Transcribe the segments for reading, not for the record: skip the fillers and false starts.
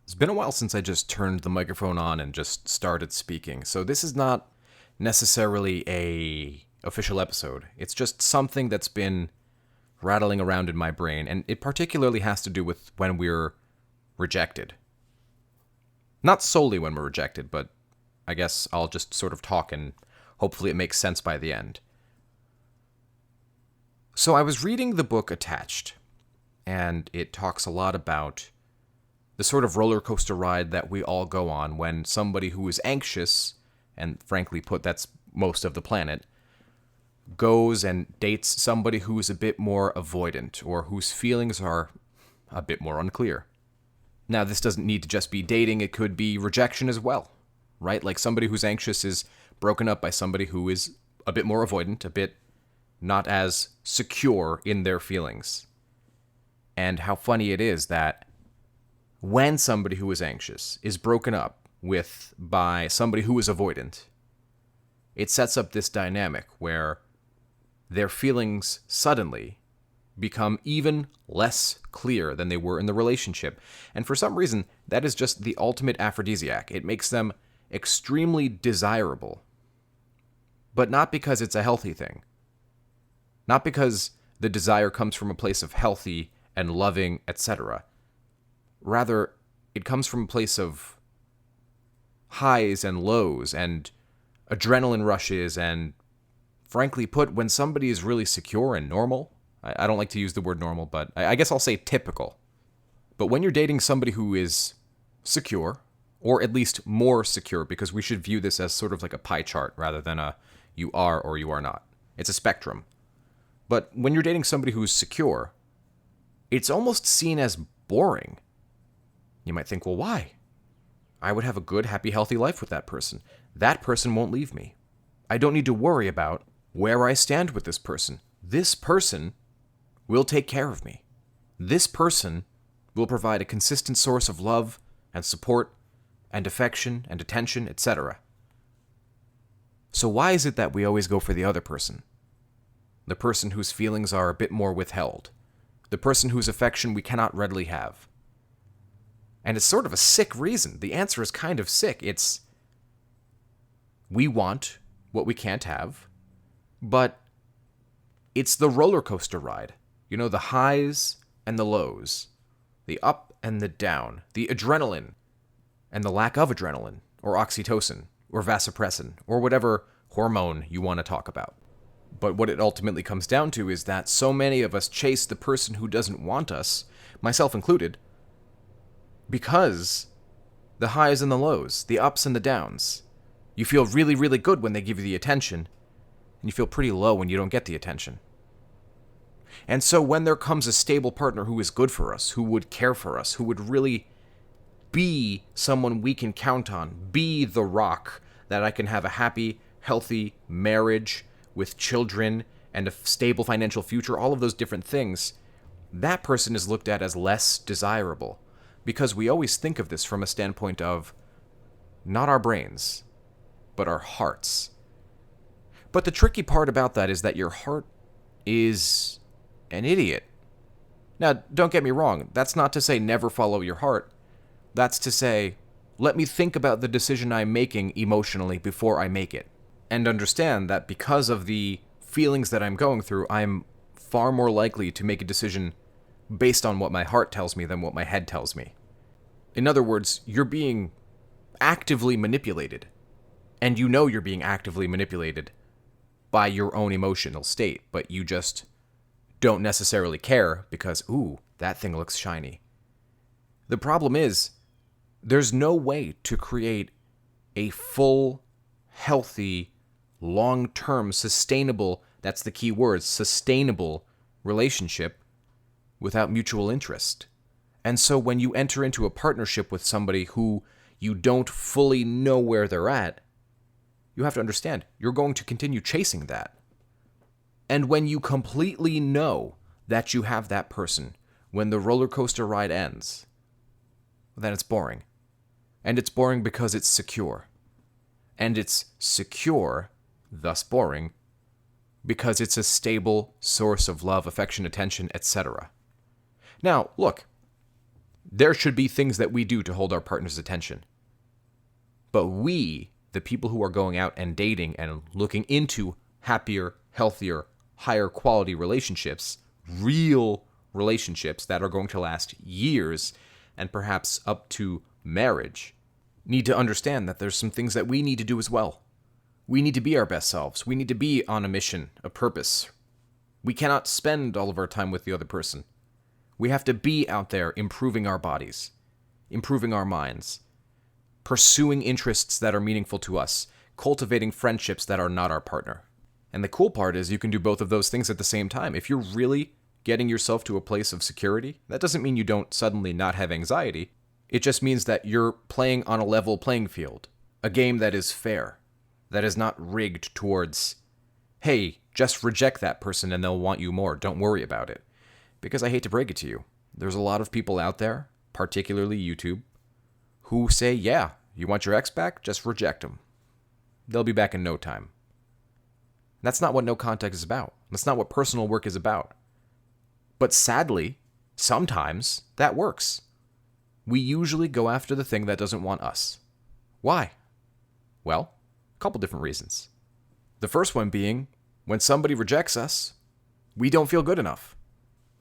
It's been a while since I just turned the microphone on and just started speaking, so this is not necessarily a official episode. It's just something that's been rattling around in my brain, and it particularly has to do with when we're rejected. Not solely when we're rejected, but I guess I'll just sort of talk and hopefully it makes sense by the end. So I was reading the book Attached, and it talks a lot about the sort of roller coaster ride that we all go on when somebody who is anxious, and frankly put, that's most of the planet, goes and dates somebody who is a bit more avoidant or whose feelings are a bit more unclear. Now, this doesn't need to just be dating, it could be rejection as well, right? Like somebody who's anxious is broken up by somebody who is a bit more avoidant, a bit not as secure in their feelings. And how funny it is that when somebody who is anxious is broken up with by somebody who is avoidant, it sets up this dynamic where their feelings suddenly become even less clear than they were in the relationship. And for some reason, that is just the ultimate aphrodisiac. It makes them extremely desirable. But not because it's a healthy thing. Not because the desire comes from a place of healthy and loving, etc. Rather, it comes from a place of highs and lows and adrenaline rushes and, frankly put, when somebody is really secure and normal. I don't like to use the word normal, but I guess I'll say typical. But when you're dating somebody who is secure, or at least more secure, because we should view this as sort of like a pie chart rather than a you are or you are not. It's a spectrum. But when you're dating somebody who's secure, it's almost seen as boring. You might think, well, why? I would have a good, happy, healthy life with that person. That person won't leave me. I don't need to worry about where I stand with this person. This person will take care of me. This person will provide a consistent source of love and support and affection and attention, etc. So why is it that we always go for the other person? The person whose feelings are a bit more withheld. The person whose affection we cannot readily have. And it's sort of a sick reason. The answer is kind of sick. It's we want what we can't have, but it's the roller coaster ride. You know, the highs and the lows, the up and the down, the adrenaline and the lack of adrenaline, or oxytocin, or vasopressin, or whatever hormone you want to talk about. But what it ultimately comes down to is that so many of us chase the person who doesn't want us, myself included, because the highs and the lows, the ups and the downs. You feel really, really good when they give you the attention, and you feel pretty low when you don't get the attention. And so when there comes a stable partner who is good for us, who would care for us, who would really be someone we can count on, be the rock that I can have a happy, healthy marriage with children and a stable financial future, all of those different things, that person is looked at as less desirable. Because we always think of this from a standpoint of not our brains, but our hearts. But the tricky part about that is that your heart is an idiot. Now, don't get me wrong, that's not to say never follow your heart. That's to say, let me think about the decision I'm making emotionally before I make it. And understand that because of the feelings that I'm going through, I'm far more likely to make a decision based on what my heart tells me than what my head tells me. In other words, you're being actively manipulated. And you know you're being actively manipulated by your own emotional state, but you just don't necessarily care because, ooh, that thing looks shiny. The problem is, there's no way to create a full, healthy, long-term, sustainable, that's the key word, sustainable relationship without mutual interest. And so when you enter into a partnership with somebody who you don't fully know where they're at, you have to understand, you're going to continue chasing that. And when you completely know that you have that person, when the roller coaster ride ends, then it's boring. And it's boring because it's secure. And it's secure, thus boring, because it's a stable source of love, affection, attention, etc. Now, look, There should be things that we do to hold our partner's attention. But we, the people who are going out and dating and looking into happier, healthier, higher quality relationships, real relationships that are going to last years and perhaps up to marriage, need to understand that there's some things that we need to do as well. We need to be our best selves. We need to be on a mission, a purpose. We cannot spend all of our time with the other person. We have to be out there improving our bodies, improving our minds, pursuing interests that are meaningful to us, cultivating friendships that are not our partner. And the cool part is you can do both of those things at the same time. If you're really getting yourself to a place of security, that doesn't mean you don't suddenly not have anxiety. It just means that you're playing on a level playing field, a game that is fair, that is not rigged towards, hey, just reject that person and they'll want you more. Don't worry about it. Because I hate to break it to you, there's a lot of people out there, particularly YouTube, who say, yeah, you want your ex back? Just reject them. They'll be back in no time. That's not what no contact is about. That's not what personal work is about. But sadly, sometimes that works. We usually go after the thing that doesn't want us. Why? Well, a couple different reasons. The first one being, when somebody rejects us, we don't feel good enough.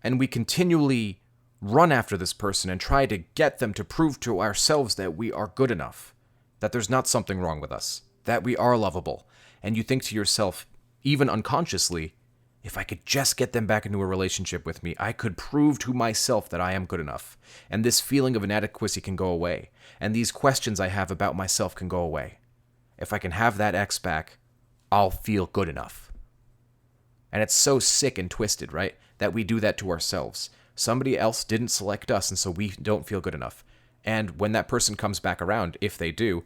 And we continually run after this person and try to get them to prove to ourselves that we are good enough, that there's not something wrong with us, that we are lovable. And you think to yourself, even unconsciously, if I could just get them back into a relationship with me, I could prove to myself that I am good enough. And this feeling of inadequacy can go away. And these questions I have about myself can go away. If I can have that ex back, I'll feel good enough. And it's so sick and twisted, right? That we do that to ourselves. Somebody else didn't select us, and so we don't feel good enough. And when that person comes back around, if they do,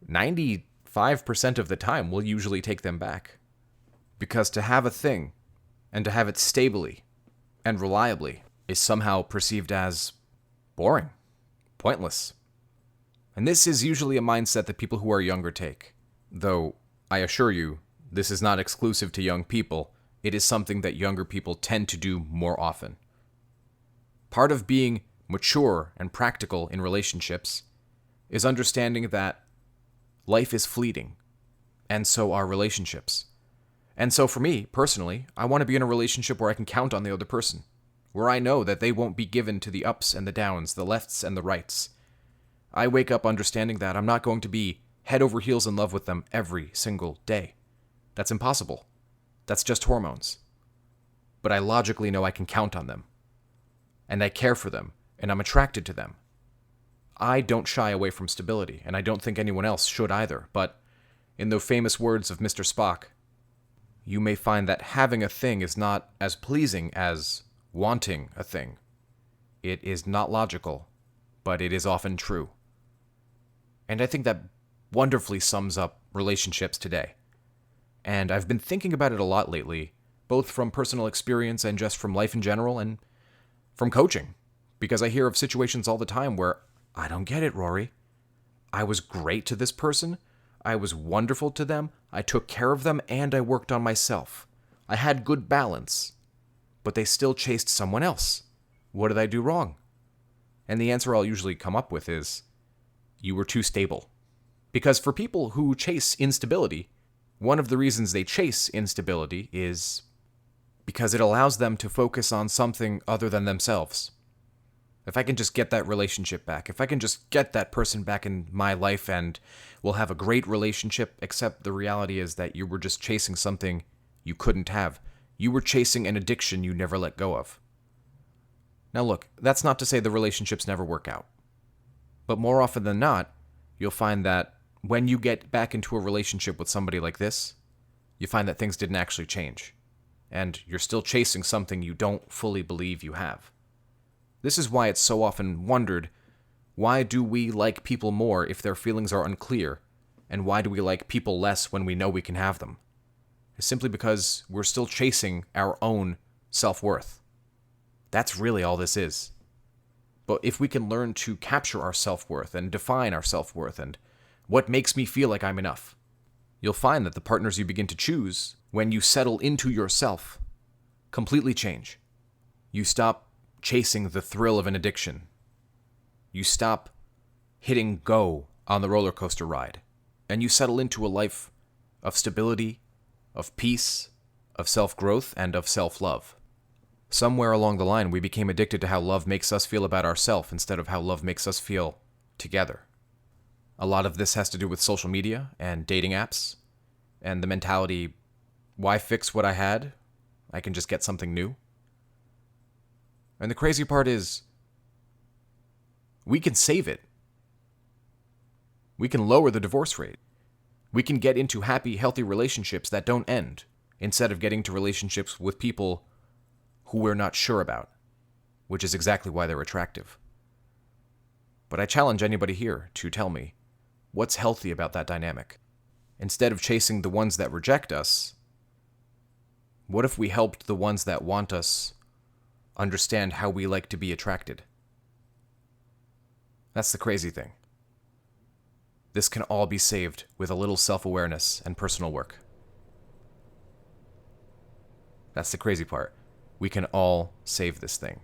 95% of the time we'll usually take them back. Because to have a thing, and to have it stably and reliably, is somehow perceived as boring, pointless. And this is usually a mindset that people who are younger take. Though, I assure you, this is not exclusive to young people. It is something that younger people tend to do more often. Part of being mature and practical in relationships is understanding that life is fleeting, and so are relationships. And so for me, personally, I want to be in a relationship where I can count on the other person, where I know that they won't be given to the ups and the downs, the lefts and the rights. I wake up understanding that I'm not going to be head over heels in love with them every single day. That's impossible. That's just hormones. But I logically know I can count on them. And I care for them, and I'm attracted to them. I don't shy away from stability, and I don't think anyone else should either, but in the famous words of Mr. Spock, you may find that having a thing is not as pleasing as wanting a thing. It is not logical, but it is often true. And I think that wonderfully sums up relationships today. And I've been thinking about it a lot lately, both from personal experience and just from life in general and from coaching. Because I hear of situations all the time where, I don't get it, Rory. I was great to this person. I was wonderful to them. I took care of them and I worked on myself. I had good balance. But they still chased someone else. What did I do wrong? And the answer I'll usually come up with is, you were too stable. Because for people who chase instability, one of the reasons they chase instability is because it allows them to focus on something other than themselves. If I can just get that relationship back, if I can just get that person back in my life and we'll have a great relationship, except the reality is that you were just chasing something you couldn't have. You were chasing an addiction you never let go of. Now look, that's not to say the relationships never work out. But more often than not, you'll find that when you get back into a relationship with somebody like this, you find that things didn't actually change. And you're still chasing something you don't fully believe you have. This is why it's so often wondered, why do we like people more if their feelings are unclear? And why do we like people less when we know we can have them? It's simply because we're still chasing our own self-worth. That's really all this is. But if we can learn to capture our self-worth and define our self-worth and what makes me feel like I'm enough, you'll find that the partners you begin to choose when you settle into yourself completely change. You stop chasing the thrill of an addiction. You stop hitting go on the roller coaster ride, and you settle into a life of stability, of peace, of self-growth, and of self-love. Somewhere along the line, we became addicted to how love makes us feel about ourselves instead of how love makes us feel together. A lot of this has to do with social media and dating apps, and the mentality, why fix what I had? I can just get something new. And the crazy part is, we can save it. We can lower the divorce rate. We can get into happy, healthy relationships that don't end, instead of getting to relationships with people who we're not sure about, which is exactly why they're attractive. But I challenge anybody here to tell me, what's healthy about that dynamic? Instead of chasing the ones that reject us, what if we helped the ones that want us understand how we like to be attracted? That's the crazy thing. This can all be saved with a little self-awareness and personal work. That's the crazy part. We can all save this thing.